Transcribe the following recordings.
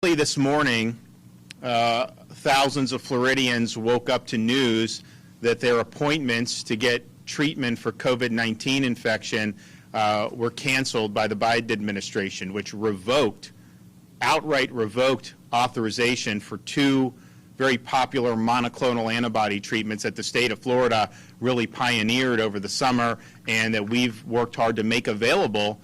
This morning, thousands of Floridians woke up to news that their appointments to get treatment for COVID-19 infection were canceled by the Biden administration, which outright revoked authorization for two very popular monoclonal antibody treatments that the state of Florida really pioneered over the summer and that we've worked hard to make available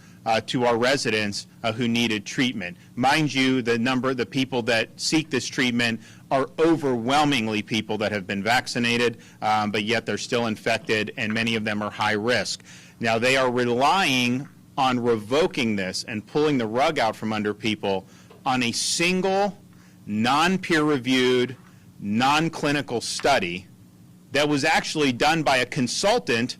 to our residents who needed treatment. Mind you, the people that seek this treatment are overwhelmingly people that have been vaccinated, but yet they're still infected, and many of them are high risk. Now, they are relying on revoking this and pulling the rug out from under people on a single, non-peer-reviewed, non-clinical study that was actually done by a consultant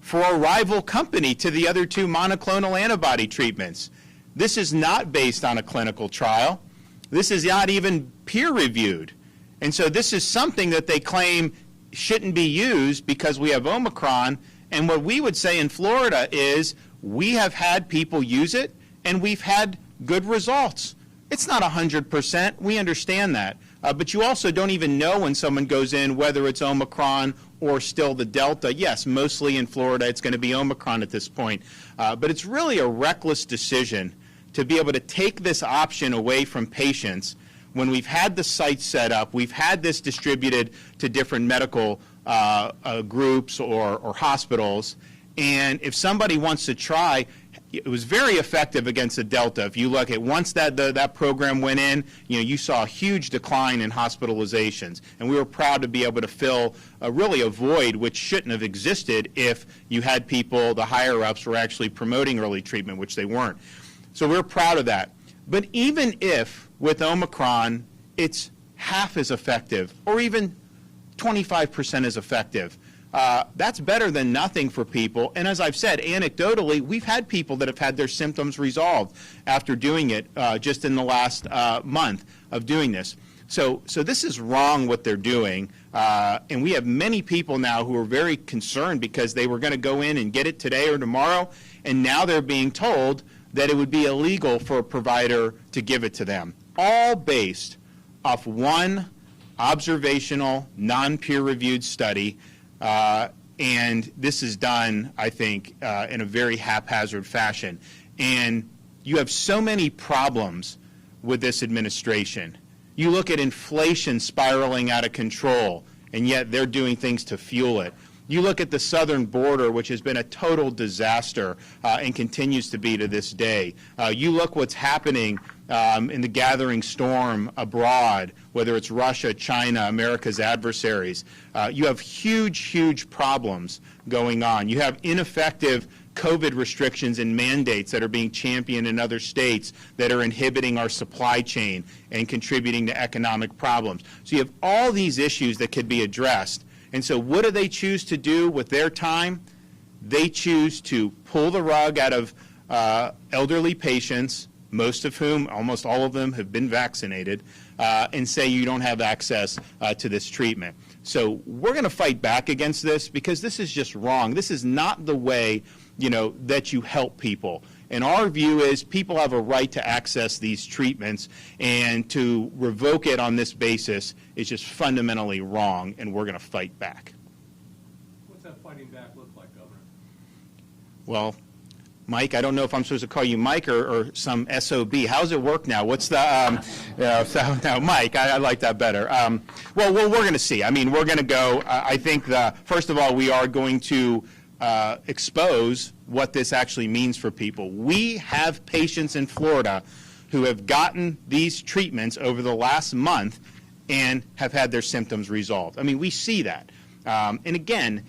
for a rival company to the other two monoclonal antibody treatments. This is not based on a clinical trial. This is not even peer-reviewed. And so this is something that they claim shouldn't be used because we have Omicron. And what we would say in Florida is we have had people use it, and we've had good results. It's not 100%. We understand that. But you also don't even know when someone goes in whether it's Omicron or still the Delta. Yes, mostly in Florida it's going to be Omicron at this point. But it's really a reckless decision to be able to take this option away from patients when we've had the site set up, we've had this distributed to different medical groups or hospitals. And if somebody wants to try, it was very effective against the Delta. If you look at once that program went in, you saw a huge decline in hospitalizations. And we were proud to be able to fill really a void which shouldn't have existed if you had people, the higher-ups, were actually promoting early treatment, which they weren't. So we're proud of that. But even if with Omicron it's half as effective or even 25% as effective, that's better than nothing for people. And as I've said, anecdotally, we've had people that have had their symptoms resolved after doing it just in the last month of doing this. So this is wrong what they're doing. And we have many people now who are very concerned because they were going to go in and get it today or tomorrow, and now they're being told that it would be illegal for a provider to give it to them, all based off one observational, non-peer-reviewed study. And this is done, I think, in a very haphazard fashion. And you have so many problems with this administration. You look at inflation spiraling out of control, and yet they're doing things to fuel it. You look at the southern border, which has been a total disaster and continues to be to this day. You look what's happening in the gathering storm abroad, whether it's Russia, China, America's adversaries. You have huge, huge problems going on. You have ineffective COVID restrictions and mandates that are being championed in other states that are inhibiting our supply chain and contributing to economic problems. So you have all these issues that could be addressed. And so what do they choose to do with their time? They choose to pull the rug out of elderly patients, most of whom, almost all of them, have been vaccinated, and say you don't have access to this treatment. So we're going to fight back against this because this is just wrong. This is not the way, that you help people. And our view is people have a right to access these treatments, and to revoke it on this basis is just fundamentally wrong, and we're going to fight back. What's that fighting back look like, Governor? Well, Mike, I don't know if I'm supposed to call you Mike or some SOB. How does it work now? What's the, no, Mike, I like that better. Well, we're going to see. I mean, we're going to go, I think, first of all, we are going to expose what this actually means for people. We have patients in Florida who have gotten these treatments over the last month and have had their symptoms resolved. I mean, we see that. And again,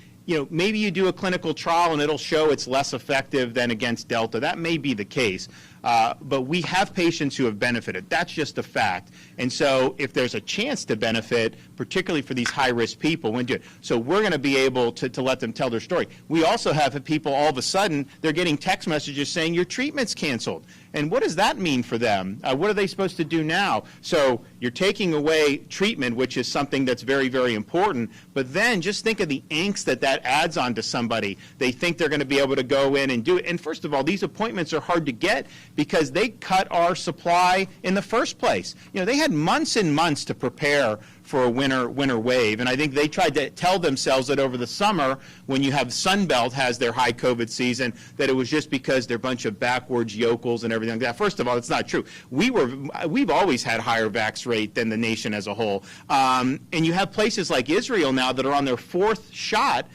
maybe you do a clinical trial and it'll show it's less effective than against Delta. That may be the case. But we have patients who have benefited. That's just a fact. And so if there's a chance to benefit, particularly for these high-risk people, when do it. So we're going to be able to let them tell their story. We also have people all of a sudden, they're getting text messages saying your treatment's canceled. And what does that mean for them? What are they supposed to do now? So you're taking away treatment, which is something that's very, very important. But then just think of the angst that adds on to somebody. They think they're going to be able to go in and do it. And first of all, these appointments are hard to get because they cut our supply in the first place. You know, they had months and months to prepare for a winter wave, and I think they tried to tell themselves that over the summer, when you have Sunbelt has their high COVID season, that it was just because they're a bunch of backwards yokels and everything like that. First of all, it's not true. We've always had higher vax rate than the nation as a whole, and you have places like Israel now that are on their 4th shot,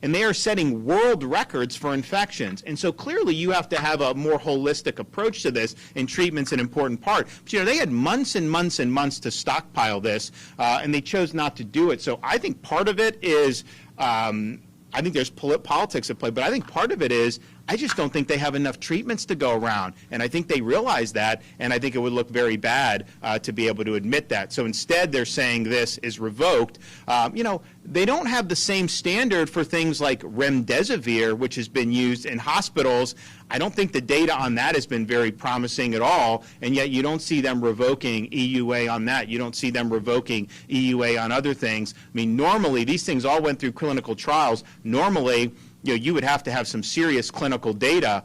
and they are setting world records for infections. And so clearly you have to have a more holistic approach to this, and treatment's an important part. But, you know, they had months and months and months to stockpile this, and they chose not to do it. So I think part of it is, I think there's politics at play, but I think part of it is, I just don't think they have enough treatments to go around. And I think they realize that, and I think it would look very bad to be able to admit that. So instead, they're saying this is revoked. You know, they don't have the same standard for things like remdesivir, which has been used in hospitals. I don't think the data on that has been very promising at all, and yet you don't see them revoking EUA on that. You don't see them revoking EUA on other things. I mean, normally, these things all went through clinical trials. Normally, you know, you would have to have some serious clinical data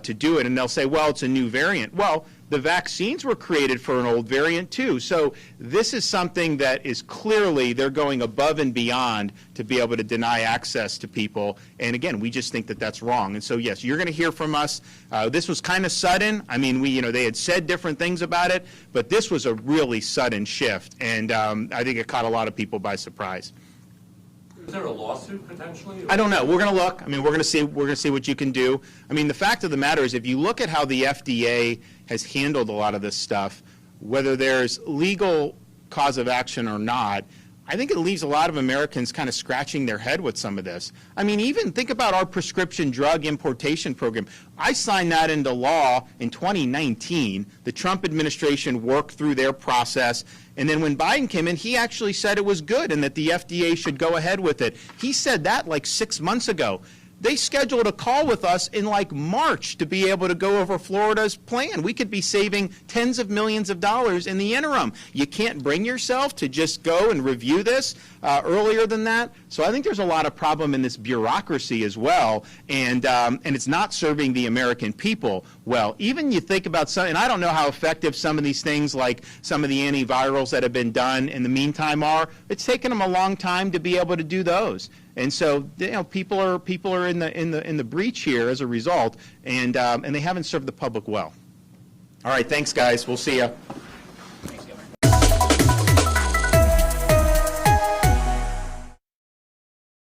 to do it, and they'll say, well, it's a new variant. Well, the vaccines were created for an old variant too. So this is something that is clearly, they're going above and beyond to be able to deny access to people. And again, we just think that that's wrong. And so yes, you're going to hear from us. This was kind of sudden. I mean, they had said different things about it, but this was a really sudden shift. And I think it caught a lot of people by surprise. Is there a lawsuit potentially? I don't know. We're going to look. I mean, we're going to see what you can do. I mean, the fact of the matter is, if you look at how the FDA has handled a lot of this stuff, whether there's legal cause of action or not, I think it leaves a lot of Americans kind of scratching their head with some of this. I mean, even think about our prescription drug importation program. I signed that into law in 2019. The Trump administration worked through their process. And then when Biden came in, he actually said it was good and that the FDA should go ahead with it. He said that like 6 months ago. They scheduled a call with us in like March to be able to go over Florida's plan. We could be saving tens of millions of dollars in the interim. You can't bring yourself to just go and review this earlier than that. So I think there's a lot of problem in this bureaucracy as well, and it's not serving the American people well. Even you think about some, and I don't know how effective some of these things like some of the antivirals that have been done in the meantime are. It's taken them a long time to be able to do those. And so, you know, people are in the breach here as a result, and they haven't served the public well. All right, thanks, guys. We'll see you.